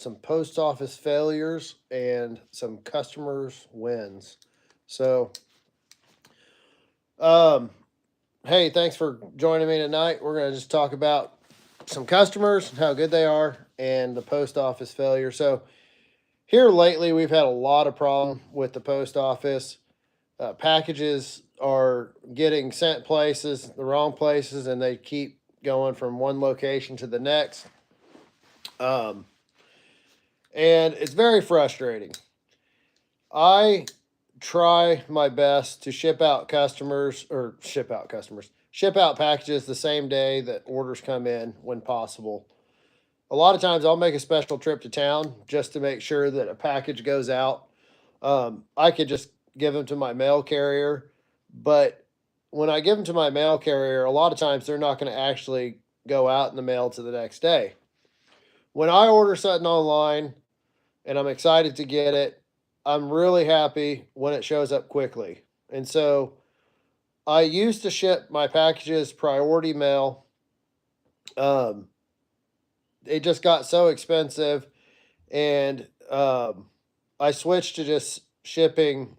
some post office failures and some customers wins. So, um, hey, thanks for joining me tonight. We're going to just talk about some customers, how good they are, and the post office failure. So, here lately, we've had a lot of problem with the post office. Packages are getting sent places, the wrong places, and they keep going from one location to the next. Um, and it's very frustrating. I try my best to ship out packages the same day that orders come in when possible. A lot of times I'll make a special trip to town just to make sure that a package goes out. I could just give them to my mail carrier, but when I give them to my mail carrier, a lot of times they're not going to actually go out in the mail to the next day. When I order something online and I'm excited to get it, I'm really happy when it shows up quickly. And so I used to ship my packages priority mail. Um, it just got so expensive, and I switched to just shipping,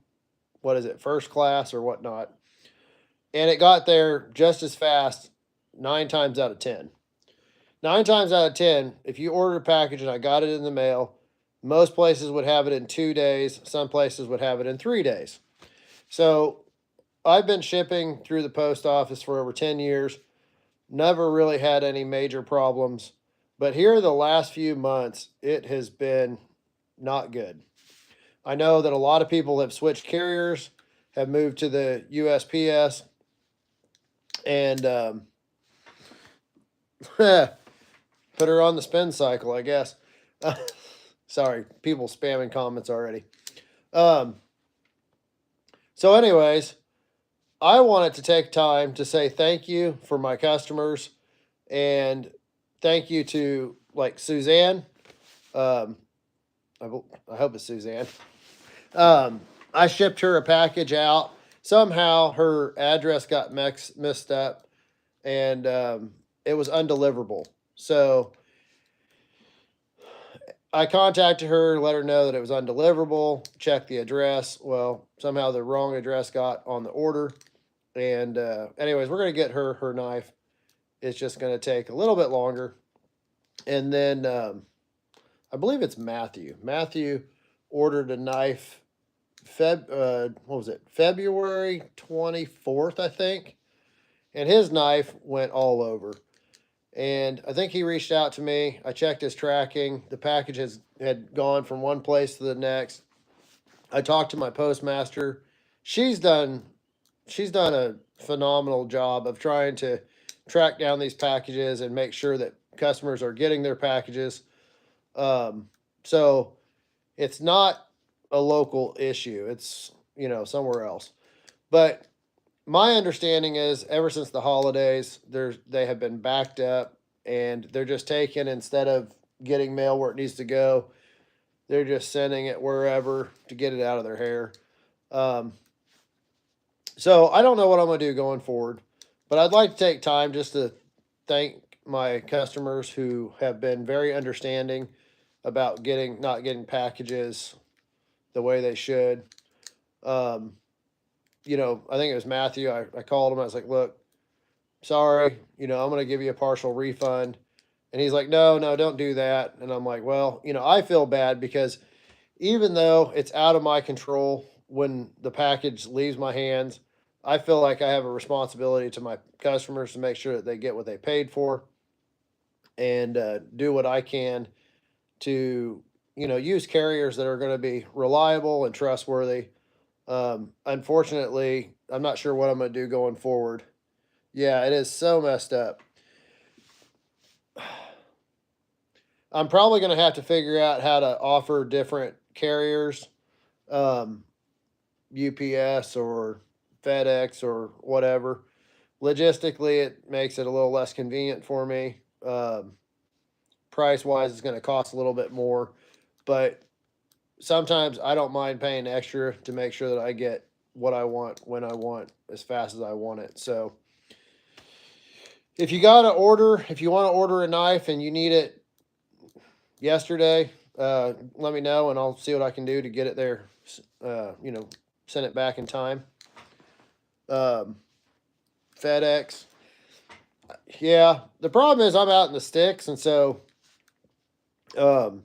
what is it, first class or whatnot. And it got there just as fast 9 times out of 10. 9 times out of 10, if you ordered a package and I got it in the mail, most places would have it in 2 days. Some places would have it in 3 days. So I've been shipping through the post office for over 10 years. Never really had any major problems. But here the last few months, it has been not good. I know that a lot of people have switched carriers, have moved to the USPS, and put her on the spin cycle, I guess. Sorry, people spamming comments already. Um, so, anyways, I wanted to take time to say thank you for my customers, and thank you to like Suzanne. Um, I hope it's Suzanne. I shipped her a package out. Somehow her address got messed up, and it was undeliverable. So I contacted her, let her know that it was undeliverable, checked the address. Well, somehow the wrong address got on the order. And anyways, we're going to get her knife. It's just going to take a little bit longer. And then I believe it's Matthew. Matthew ordered a knife February 24th, I think. And his knife went all over. And I think he reached out to me. I checked his tracking. The package had gone from one place to the next. I talked to my postmaster. She's done a phenomenal job of trying to track down these packages and make sure that customers are getting their packages. So it's not a local issue. It's, somewhere else. But my understanding is ever since the holidays, they have been backed up, and they're just taking, instead of getting mail where it needs to go, they're just sending it wherever to get it out of their hair. So I don't know what I'm going to do going forward, but I'd like to take time just to thank my customers who have been very understanding about not getting packages the way they should. I think it was Matthew. I called him. I was like, look, sorry, I'm going to give you a partial refund. And he's like, no, don't do that. And I'm like, well, I feel bad because even though it's out of my control when the package leaves my hands, I feel like I have a responsibility to my customers to make sure that they get what they paid for, and do what I can to, use carriers that are going to be reliable and trustworthy. Unfortunately, I'm not sure what I'm going to do going forward. Yeah, it is so messed up. I'm probably going to have to figure out how to offer different carriers, UPS or FedEx or whatever. Logistically, it makes it a little less convenient for me. Price wise, it's going to cost a little bit more, but sometimes I don't mind paying extra to make sure that I get what I want when I want as fast as I want it. So if you want to order a knife and you need it yesterday, let me know and I'll see what I can do to get it there. Send it back in time. Um, FedEx. Yeah, the problem is I'm out in the sticks, and so um,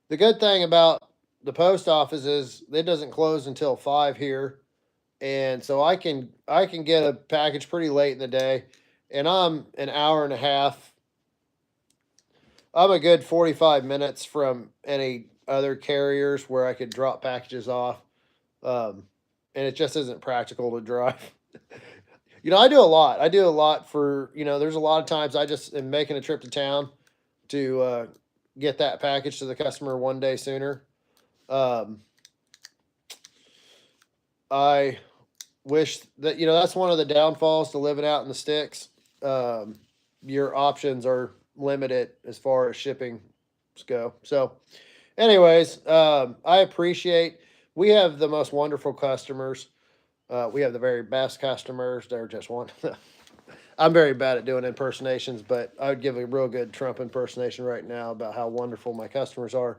the good thing about the post office is it doesn't close until 5 here, and so I can get a package pretty late in the day, and I'm an hour and a half. I'm a good 45 minutes from any other carriers where I could drop packages off, um, and it just isn't practical to drive. I do a lot. I do a lot for There's a lot of times I just am making a trip to town to get that package to the customer one day sooner. Um, I wish that that's one of the downfalls to living out in the sticks. Um, your options are limited as far as shipping go. So, anyways, I appreciate. We have the most wonderful customers. We have the very best customers. They're just one. I'm very bad at doing impersonations, but I would give a real good Trump impersonation right now about how wonderful my customers are.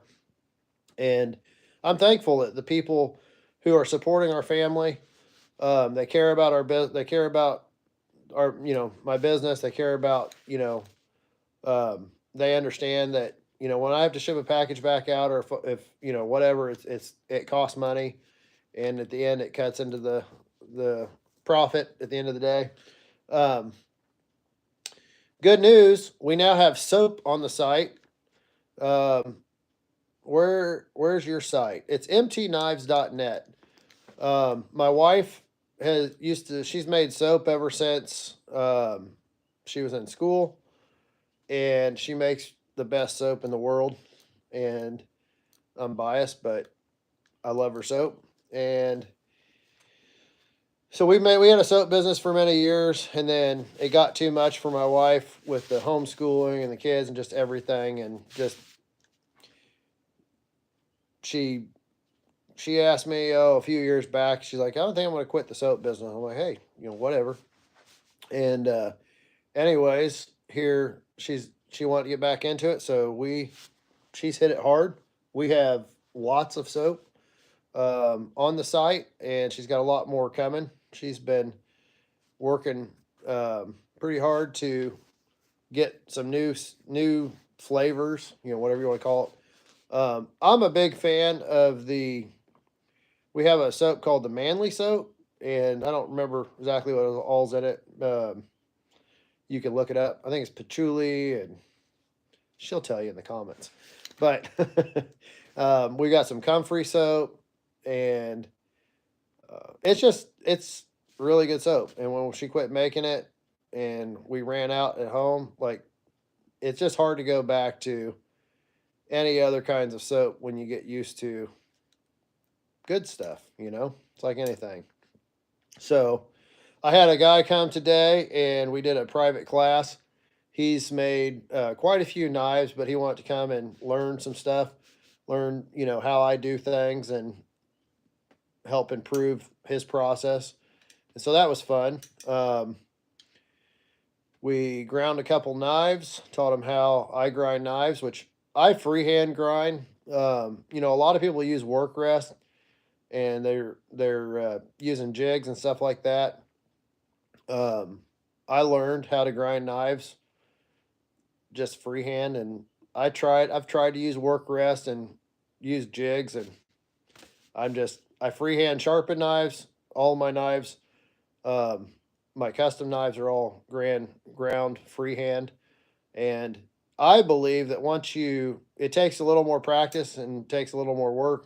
And I'm thankful that the people who are supporting our family, they care about our business. They care about my business. They care about, they understand that, when I have to ship a package back out or if whatever, it costs money. And at the end, it cuts into the profit at the end of the day. Um, Good news, we now have soap on the site. Um, where's your site? It's mtknives.net. My wife she's made soap ever since she was in school, and she makes the best soap in the world. And I'm biased, but I love her soap. And so we had a soap business for many years, and then it got too much for my wife with the homeschooling and the kids and just everything, and just she asked me a few years back. She's like, I don't think I'm going to quit the soap business. I'm like, hey, whatever. And anyways, here she wanted to get back into it, so she's hit it hard. We have lots of soap on the site, and she's got a lot more coming. She's been working pretty hard to get some new flavors, whatever you want to call it. I'm a big fan of we have a soap called the Manly soap, and I don't remember exactly what all's in it. You can look it up. I think it's patchouli, and she'll tell you in the comments. But we got some comfrey soap, and it's really good soap. And when she quit making it, and we ran out at home, like it's just hard to go back to any other kinds of soap when you get used to good stuff. It's like anything. So I had a guy come today, and we did a private class. He's made quite a few knives, but he wanted to come and learn some stuff, learn how I do things, and help improve his process. And so that was fun. We ground a couple knives, taught him how I grind knives, which I freehand grind. A lot of people use work rest, and they're using jigs and stuff like that. I learned how to grind knives just freehand, and I've tried to use work rest and use jigs, and I freehand sharpen knives. All my knives, um, my custom knives are all ground freehand, and I believe that it takes a little more practice and takes a little more work,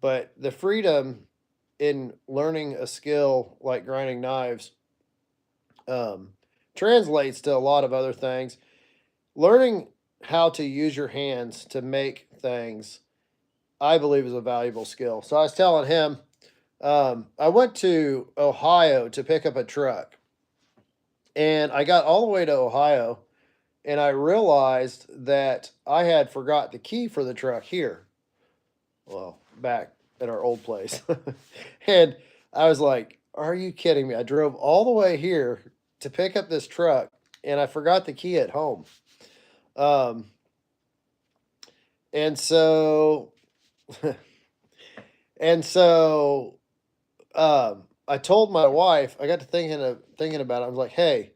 but the freedom in learning a skill like grinding knives um, translates to a lot of other things. Learning how to use your hands to make things, I believe, is a valuable skill. So I was telling him, I went to Ohio to pick up a truck, and I got all the way to Ohio, and I realized that I had forgot the key for the truck here. Well, back at our old place. And I was like, are you kidding me? I drove all the way here to pick up this truck, and I forgot the key at home. Um, And so, and so, I told my wife, I got to thinking about it. I was like, hey,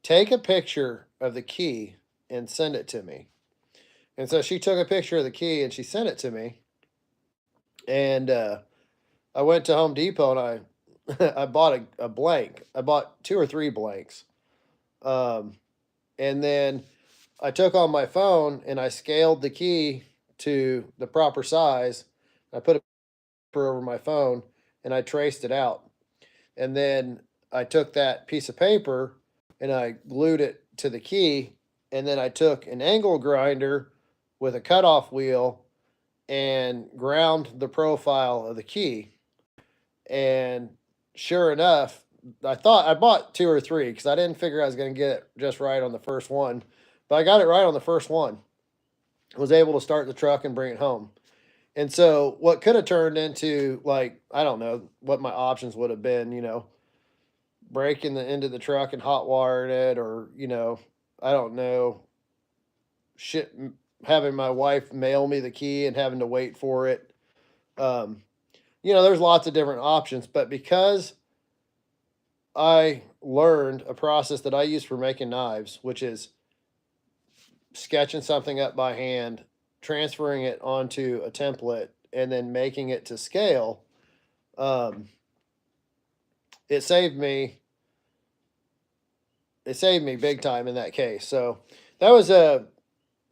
take a picture of the key and send it to me. And so she took a picture of the key and she sent it to me. And I went to Home Depot and I bought a blank. I bought two or three blanks. Um, and then I took on my phone and I scaled the key to the proper size. I put it over my phone and I traced it out. And then I took that piece of paper and I glued it to the key. And then I took an angle grinder with a cutoff wheel and ground the profile of the key. And sure enough, I thought I bought two or three because I didn't figure I was going to get it just right on the first one, but I got it right on the first one. Was able to start the truck and bring it home. And so, what could have turned into, like, I don't know what my options would have been, breaking the end of the truck and hot wiring it, or, I don't know, shit, having my wife mail me the key and having to wait for it. Um, there's lots of different options, but because I learned a process that I use for making knives, which is sketching something up by hand, transferring it onto a template, and then making it to scale. Um, it saved me. It saved me big time in that case. So that was it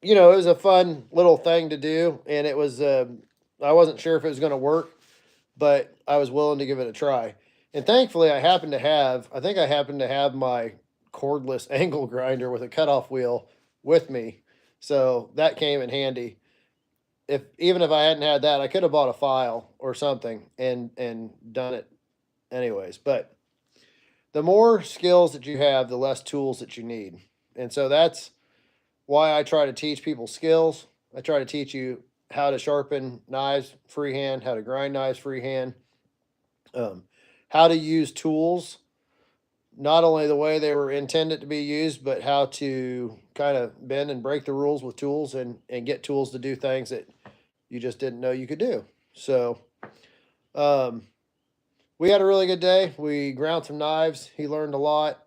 was a fun little thing to do, and it was. I wasn't sure if it was going to work, but I was willing to give it a try. And thankfully, I think I happened to have my cordless angle grinder with a cutoff wheel with me. So that came in handy. Even if I hadn't had that, I could have bought a file or something and done it anyways. But the more skills that you have, the less tools that you need. And so that's why I try to teach people skills. I try to teach you how to sharpen knives freehand, how to grind knives freehand, um, how to use tools, not only the way they were intended to be used, but how to kind of bend and break the rules with tools and get tools to do things that you just didn't know you could do. So, um, we had a really good day. We ground some knives. He learned a lot.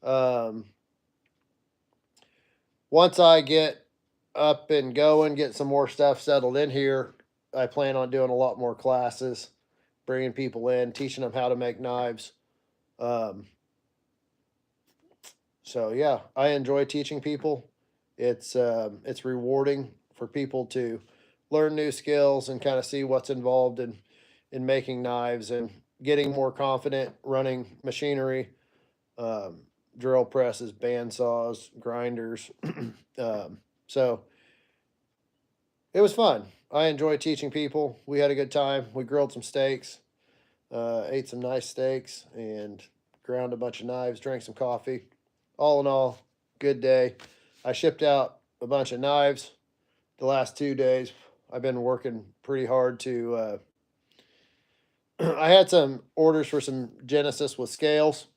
Um, Once I get up and going, get some more stuff settled in here, I plan on doing a lot more classes, bringing people in, teaching them how to make knives. Um, so yeah, I enjoy teaching people. It's rewarding for people to learn new skills and kind of see what's involved in making knives and getting more confident running machinery, um, drill presses, bandsaws, grinders. So it was fun. I enjoy teaching people. We had a good time. We grilled some steaks, ate some nice steaks, and ground a bunch of knives, drank some coffee. All in all, good day. I shipped out a bunch of knives the last 2 days. I've been working pretty hard to. I had some orders for some Genesis with scales.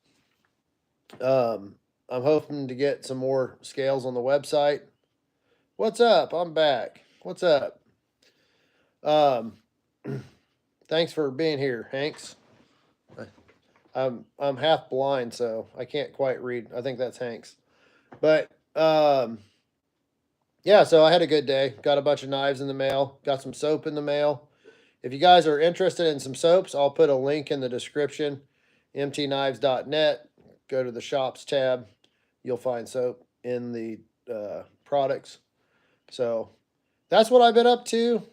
Um, I'm hoping to get some more scales on the website. What's up? I'm back. What's up? Um, Thanks for being here, Hanks. I'm half blind, so I can't quite read. I think that's Hanks. But yeah, so I had a good day. Got a bunch of knives in the mail. Got some soap in the mail. If you guys are interested in some soaps, I'll put a link in the description. mtknives.net. Go to the shops tab. You'll find soap in the products. So that's what I've been up to.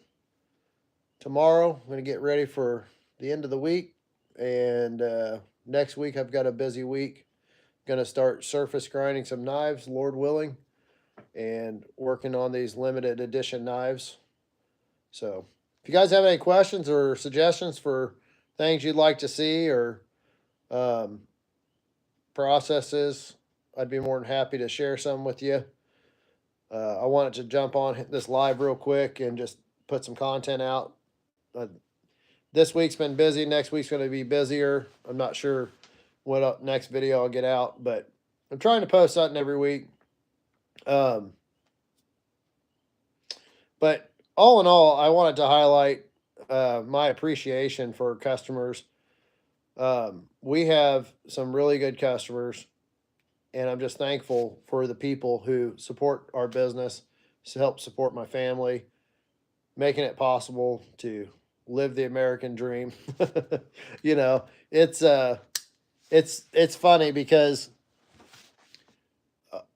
Tomorrow, I'm going to get ready for the end of the week. And next week, I've got a busy week. Going to start surface grinding some knives, Lord willing, and working on these limited edition knives. So if you guys have any questions or suggestions for things you'd like to see or um, processes, I'd be more than happy to share some with you. I wanted to jump on this live real quick and just put some content out. This week's been busy. Next week's going to be busier. I'm not sure what next video I'll get out, but I'm trying to post something every week. Um, But all in all, I wanted to highlight my appreciation for customers. We have some really good customers, and I'm just thankful for the people who support our business, to help support my family, making it possible to live the American dream. You know, it's funny because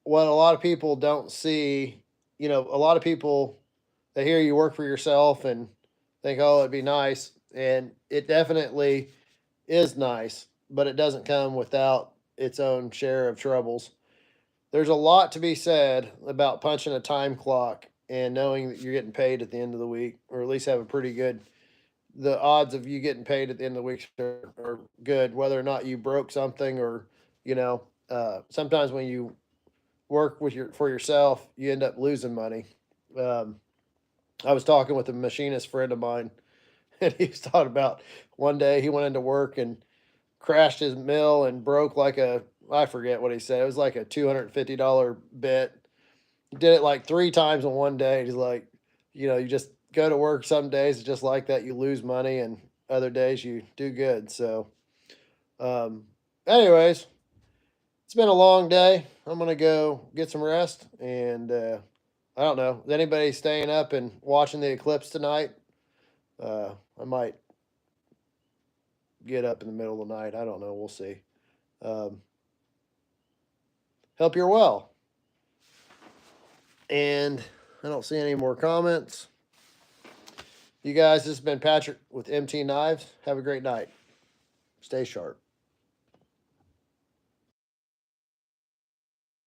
what a lot of people don't see, a lot of people, they hear you work for yourself and think, oh, it'd be nice, and it definitely is nice, but it doesn't come without its own share of troubles. There's a lot to be said about punching a time clock and knowing that you're getting paid at the end of the week, or at least have a pretty good, the odds of you getting paid at the end of the week are good, whether or not you broke something, or, sometimes when you work for yourself, you end up losing money. Um, I was talking with a machinist friend of mine, and he was talking about one day he went into work and crashed his mill and broke like I forget what he said. It was like a $250 bit. He did it like 3 times in one day. He's like, you just go to work. Some days it's just like that. You lose money, and other days you do good. So, um, anyways, it's been a long day. I'm gonna go get some rest, and I don't know. Is anybody staying up and watching the eclipse tonight? I might get up in the middle of the night. I don't know. We'll see. Um, Hope you're well. And I don't see any more comments. You guys, this has been Patrick with MT Knives. Have a great night. Stay sharp.